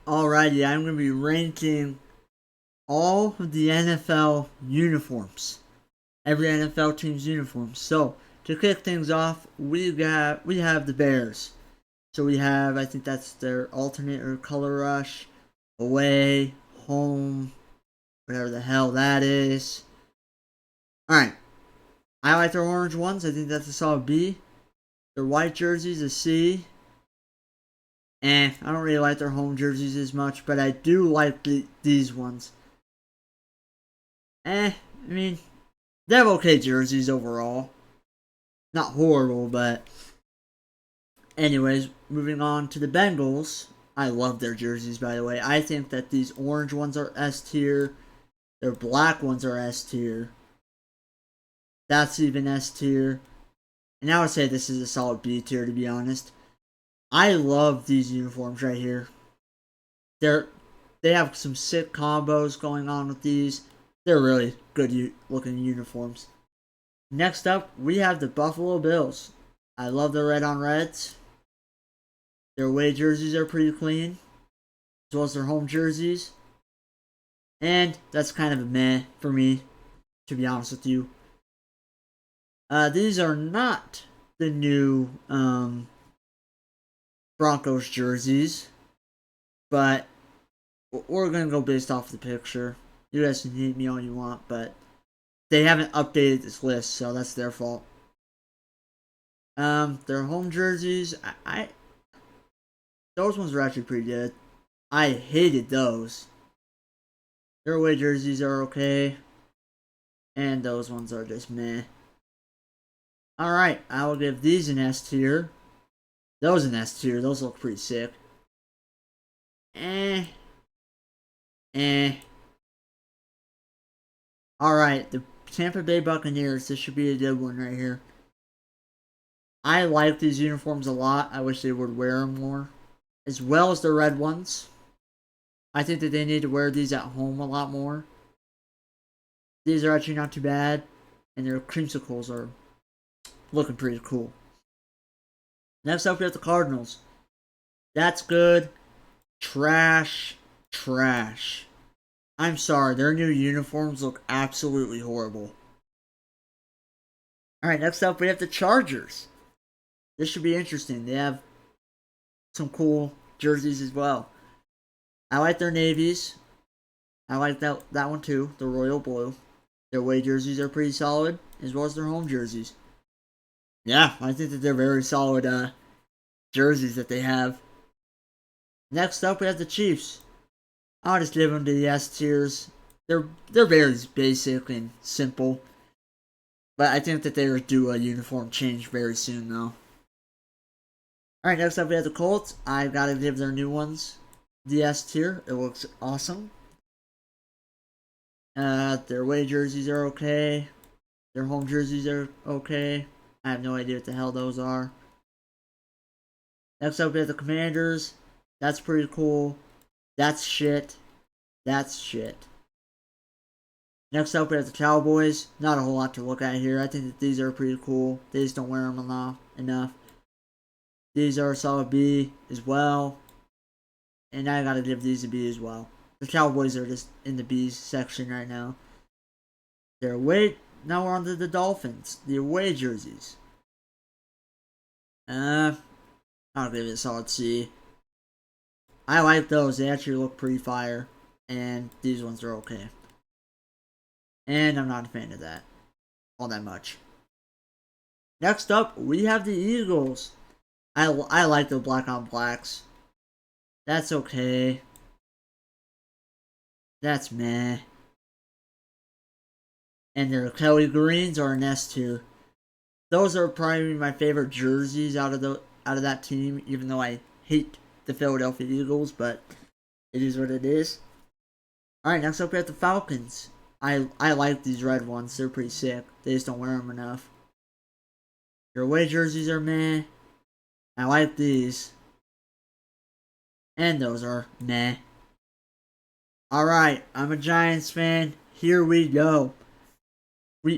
Alrighty, I'm going to be ranking all of the NFL uniforms. Every NFL team's uniforms. So, to kick things off, we have the Bears. So we have, I think that's their alternate or color rush, away, home, whatever the hell that is. Alright, I like their orange ones. I think that's a solid B. Their white jerseys, a C. I don't really like their home jerseys as much, but I do like these ones. I mean, they have okay jerseys overall. Not horrible, but anyways, moving on to the Bengals. I love their jerseys, by the way. I think that these orange ones are S tier. Their black ones are S tier. That's even S tier. And I would say this is a solid B tier, to be honest. I love these uniforms right here. They have some sick combos going on with these. They're really good looking uniforms. Next up, we have the Buffalo Bills. I love the red on reds. Their away jerseys are pretty clean, as well as their home jerseys. And that's kind of a meh for me, to be honest with you. These are not the new Broncos jerseys, but we're going to go based off the picture. You guys can hate me all you want, but they haven't updated this list, so that's their fault. Their home jerseys, those ones were actually pretty good. I hated those. Their away jerseys are okay, and those ones are just meh. Alright, I will give these an S tier. Those an S tier, those look pretty sick. Eh. Alright, the Tampa Bay Buccaneers, this should be a good one right here. I like these uniforms a lot. I wish they would wear them more. As well as the red ones. I think that they need to wear these at home a lot more. These are actually not too bad. And their creamsicles are looking pretty cool. Next up, we have the Cardinals. That's good. Trash. I'm sorry, their new uniforms look absolutely horrible. Alright, next up, we have the Chargers. This should be interesting. They have some cool jerseys as well. I like their navies. I like that one too, the royal blue. Their away jerseys are pretty solid, as well as their home jerseys. Yeah, I think that they're very solid jerseys that they have. Next up, we have the Chiefs. I'll just give them to the S tiers. They're very basic and simple. But I think that they will do a uniform change very soon, though. Alright, next up we have the Colts. I've got to give their new ones the S tier. It looks awesome. Their away jerseys are okay. Their home jerseys are okay. I have no idea what the hell those are. Next up we have the Commanders. That's pretty cool. That's shit. Next up we have the Cowboys. Not a whole lot to look at here. I think that these are pretty cool. They just don't wear them enough. These are a solid B as well. And I gotta give these a B as well. The Cowboys are just in the B section right now. Their away. Now we're on to the Dolphins. The away jerseys. I'll give it a solid C. I like those. They actually look pretty fire. And these ones are okay. And I'm not a fan of that. All that much. Next up, we have the Eagles. I like the black on blacks. That's okay. That's meh. And their Kelly Greens are an S tier. Those are probably my favorite jerseys out of that team, even though I hate the Philadelphia Eagles, but it is what it is. Alright, next up we have the Falcons. I like these red ones. They're pretty sick. They just don't wear them enough. Their away jerseys are meh. I like these. And those are meh. Alright, I'm a Giants fan. Here we go.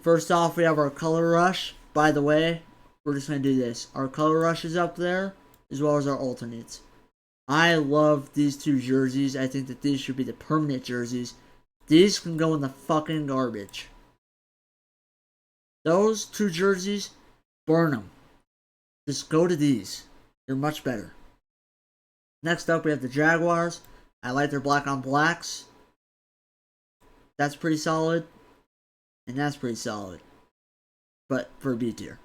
First off, we have our color rush. By the way, we're just going to do this. Our color rush is up there, as well as our alternates. I love these two jerseys. I think that these should be the permanent jerseys. These can go in the fucking garbage. Those two jerseys, burn them. Just go to these. They're much better. Next up, we have the Jaguars. I like their black on blacks. That's pretty solid. And that's pretty solid. But for B tier.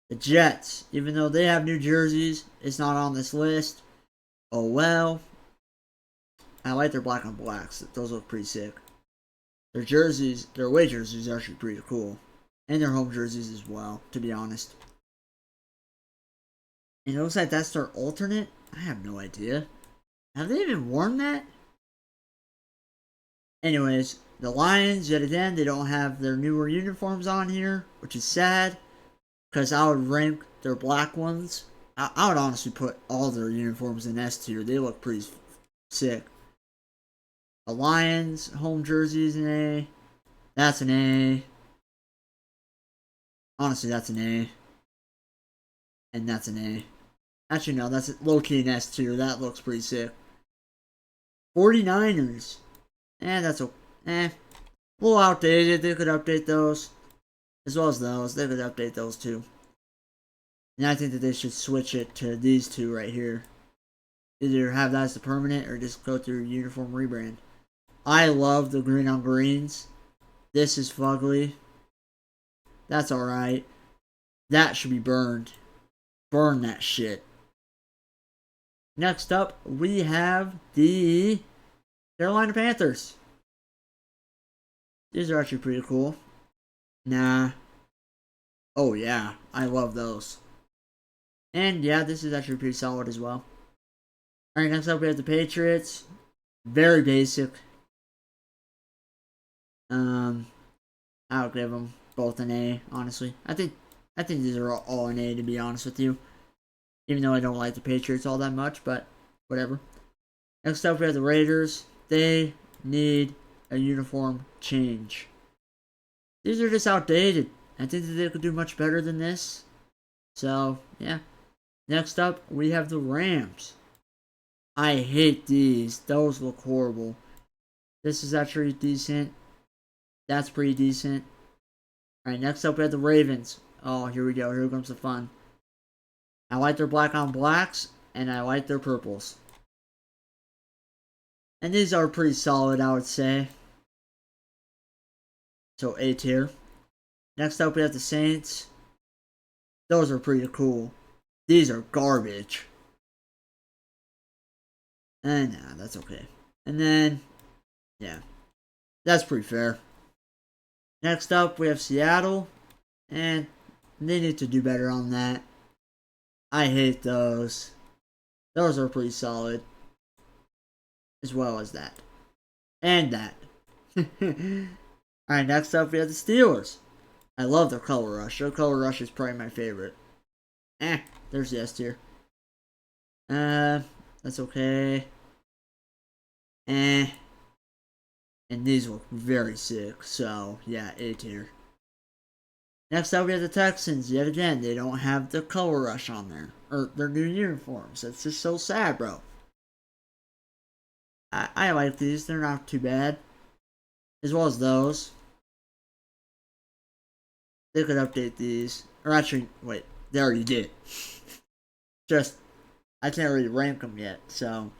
The Jets, even though they have new jerseys, it's not on this list. Oh well. I like their black on blacks. Those look pretty sick. Their jerseys, their away jerseys are actually pretty cool. And their home jerseys as well, to be honest. And it looks like that's their alternate? I have no idea. Have they even worn that? Anyways, the Lions, yet again, they don't have their newer uniforms on here, which is sad. Because I would rank their black ones. I would honestly put all their uniforms in S tier. They look pretty sick. The Lions, home jerseys an A. That's an A. Honestly, that's an A. And that's an A. Actually, no, that's low-key an S tier. That looks pretty sick. 49ers. That's a little outdated. They could update those. As well as those. They could update those too. And I think that they should switch it to these two right here. Either have that as the permanent or just go through uniform rebrand. I love the green on greens. This is fugly. That's alright. That should be burned. Burn that shit. Next up, we have the Carolina Panthers. These are actually pretty cool. Nah. Oh yeah, I love those. And yeah, this is actually pretty solid as well. Alright, next up we have the Patriots. Very basic. I'll give them both an A, honestly. I think these are all an A, to be honest with you. Even though I don't like the Patriots all that much, but whatever. Next up we have the Raiders. They need a uniform change. These are just outdated. I think that they could do much better than this. So, yeah. Next up, we have the Rams. I hate these. Those look horrible. This is actually decent. That's pretty decent. Alright, next up we have the Ravens. Oh, here we go. Here comes the fun. I like their black on blacks, and I like their purples. And these are pretty solid, I would say. So, A tier. Next up we have the Saints. Those are pretty cool. These are garbage. And nah, that's okay. And then, yeah. That's pretty fair. Next up, we have Seattle. And they need to do better on that. I hate those. Those are pretty solid. As well as that. And that. Alright, next up, we have the Steelers. I love their color rush. Their color rush is probably my favorite. There's the S tier. That's okay. And these look very sick. So, yeah, A tier. Next up, we have the Texans. Yet again, they don't have the color rush on there. Or their new uniforms. That's just so sad, bro. I like these. They're not too bad. As well as those. They could update these. Or actually, wait. They already did. Just, I can't really rank them yet. So,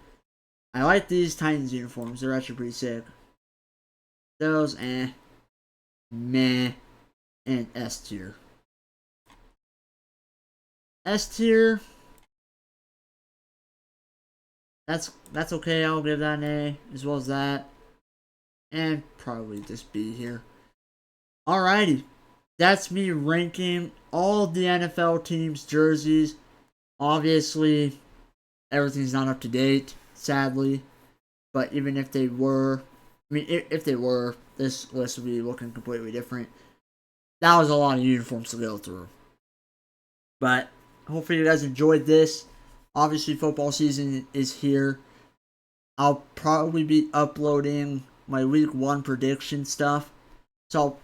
I like these Titans uniforms. They're actually pretty sick. Those, meh, and S tier. S tier. That's okay. I'll give that an A, as well as that. And probably just B here. Alrighty. That's me ranking all the NFL teams' jerseys. Obviously, everything's not up to date, sadly. But even if they were, if they were, this list would be looking completely different. That was a lot of uniforms to go through. But hopefully you guys enjoyed this. Obviously, football season is here. I'll probably be uploading my week 1 prediction stuff. So,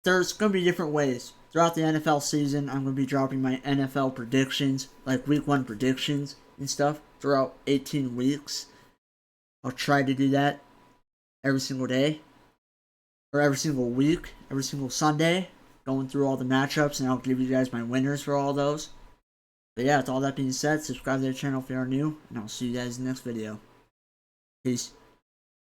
there's going to be different ways. Throughout the NFL season, I'm going to be dropping my NFL predictions, like week 1 predictions and stuff. throughout 18 weeks. I'll try to do that every single day, or every single week, every single Sunday, going through all the matchups, and I'll give you guys my winners for all those. But yeah, with all that being said, subscribe to the channel if you are new, and I'll see you guys in the next video. Peace.